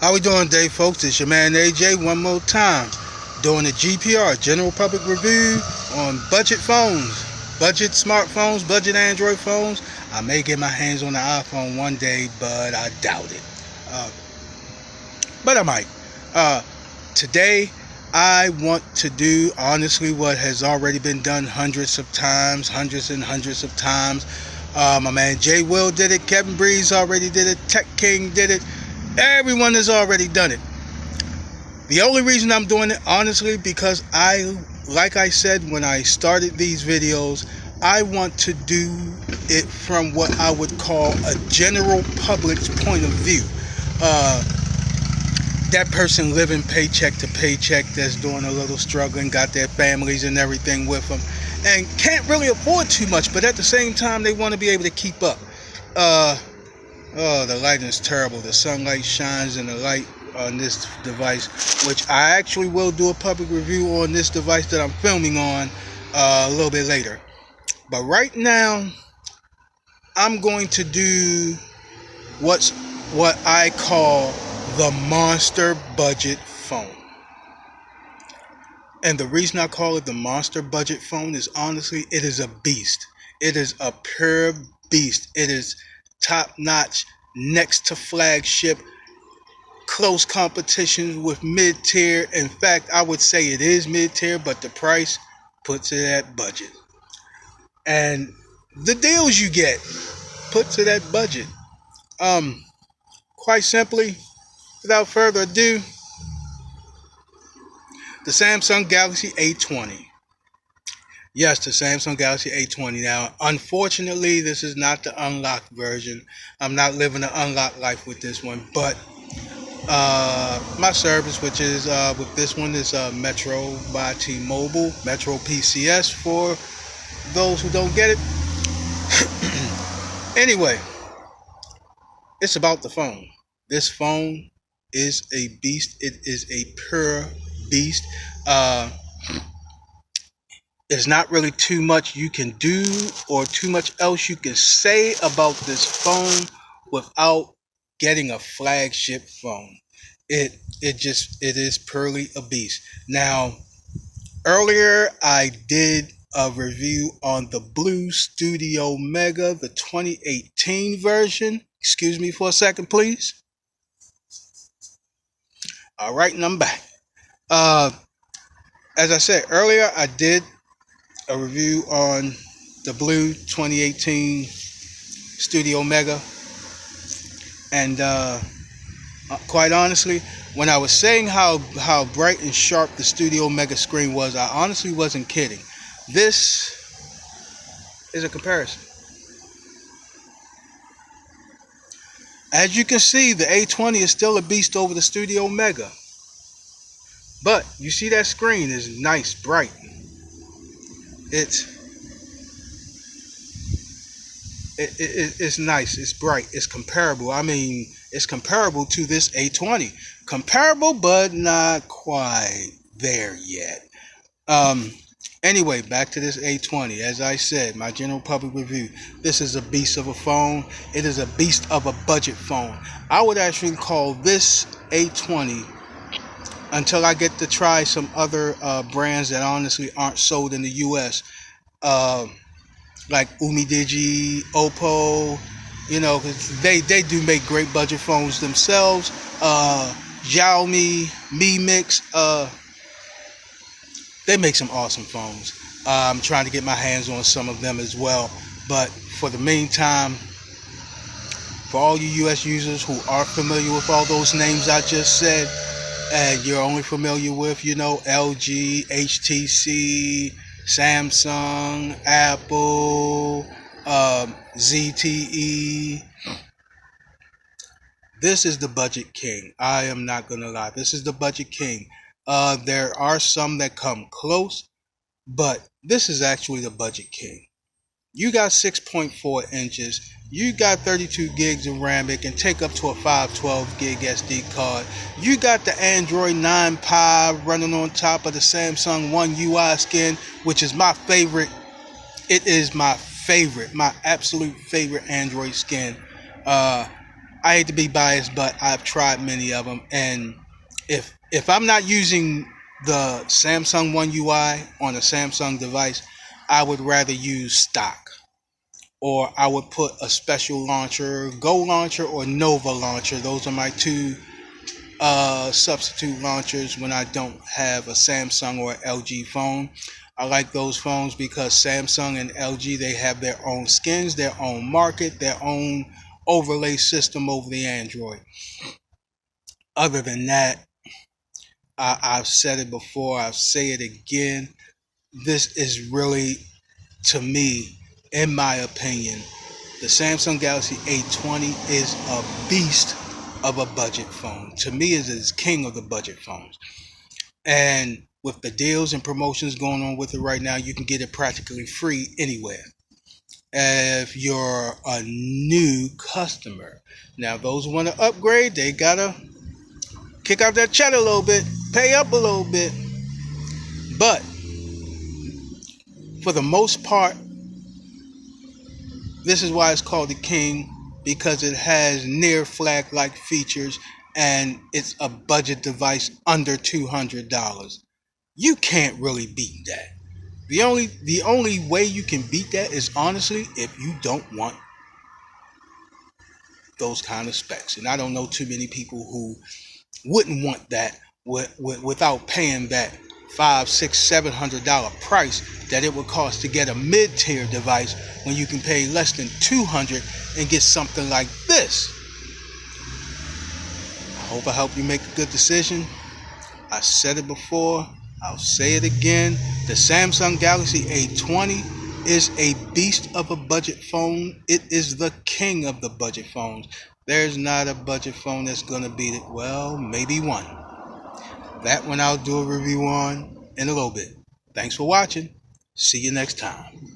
How we doing today, folks? It's your man AJ one more time doing a G.P.R. General Public Review on budget phones, budget smartphones, budget Android phones. I may get my hands on the iPhone one day, but I doubt it. Uh, but I might. Uh, Today, I want to do honestly what has already been done hundreds of times, hundreds and hundreds of times. My man Jay Will did it, Kevin Breeze already did it, Tech King did it. Everyone has already done it. The only reason I'm doing it, honestly, because like I said when I started these videos, I want to do it from what I would call a general public's point of view. That person living paycheck to paycheck, that's doing a little struggling, got their families and everything with them, and can't really afford too much, but at the same time, they want to be able to keep up. Oh, the lighting is terrible. The sunlight shines in the light on this device, which I actually will do a public review on this device that I'm filming on a little bit later. But right now, I'm going to do what I call the monster budget phone. And the reason I call it the monster budget phone is honestly, it is a beast. It is a pure beast. It is top notch, next to flagship, close competition with mid-tier. In fact, I would say it is mid-tier, but the price puts it at budget. And the deals you get puts it at budget. Quite simply, without further ado, the Samsung Galaxy A20. Yes, the Samsung Galaxy A20. Now, unfortunately, this is not the unlocked version. I'm not living an unlocked life with this one, but my service, which is with this one, is Metro by T-Mobile, Metro PCS for those who don't get it. Anyway, it's about the phone. This phone is a beast. It is a pure beast. There's not really too much you can do or too much else you can say about this phone without getting a flagship phone. It is purely a beast. Now, earlier I did a review on the Blue Studio Mega, the 2018 version. Excuse me for a second, please. All right, and I'm back. As I said earlier, I did a review on the Blue 2018 Studio Mega, and quite honestly, when I was saying how bright and sharp the Studio Mega screen was, I honestly wasn't kidding. This is a comparison. As you can see, the A20 is still a beast over the Studio Mega, but you see that screen is nice, bright. It's nice, it's bright, it's comparable. I mean, it's comparable to this A20. Comparable, but not quite there yet. Anyway, back to this A20. As I said, my general public review, this is a beast of a phone. It is a beast of a budget phone. I would actually call this A20, until I get to try some other brands that honestly aren't sold in the US, like Umidigi, Oppo, they do make great budget phones themselves. Xiaomi, Mi Mix, they make some awesome phones. I'm trying to get my hands on some of them as well. But for the meantime, for all you US users who are familiar with all those names I just said, and you're only familiar with, LG, HTC, Samsung, Apple, ZTE. This is the budget king. I am not gonna lie. This is the budget king. There are some that come close, but this is actually the budget king. You got 6.4 inches. You got 32 gigs of RAM. It can take up to a 512 gig SD card. You got the Android 9 Pie running on top of the Samsung One UI skin, which is my favorite. It is my favorite, my absolute favorite Android skin. I hate to be biased, but I've tried many of them, and if I'm not using the Samsung One UI on a Samsung device, I would rather use stock, or I would put a special launcher, Go launcher or Nova launcher. Those are my two substitute launchers when I don't have a Samsung or LG phone. I like those phones because Samsung and LG, they have their own skins, their own market, their own overlay system over the Android. Other than that, I've said it before, I'll say it again. This is really, to me, in my opinion, the Samsung Galaxy A20 is a beast of a budget phone. To me, it is king of the budget phones. And with the deals and promotions going on with it right now, you can get it practically free anywhere. If you're a new customer, now those who want to upgrade, they gotta kick out that cheddar a little bit, pay up a little bit. But for the most part, this is why it's called the King, because it has near flag like features and it's a budget device under $200. You can't really beat that. The only way you can beat that is honestly if you don't want those kind of specs. And I don't know too many people who wouldn't want that without paying that five, six, $700 price that it would cost to get a mid-tier device when you can pay less than 200 and get something like this. I hope I help you make a good decision. I said it before, I'll say it again. The Samsung Galaxy A20 is a beast of a budget phone. It is the king of the budget phones. There's not a budget phone that's gonna beat it. Well, maybe one. That one I'll do a review on in a little bit. Thanks for watching. See you next time.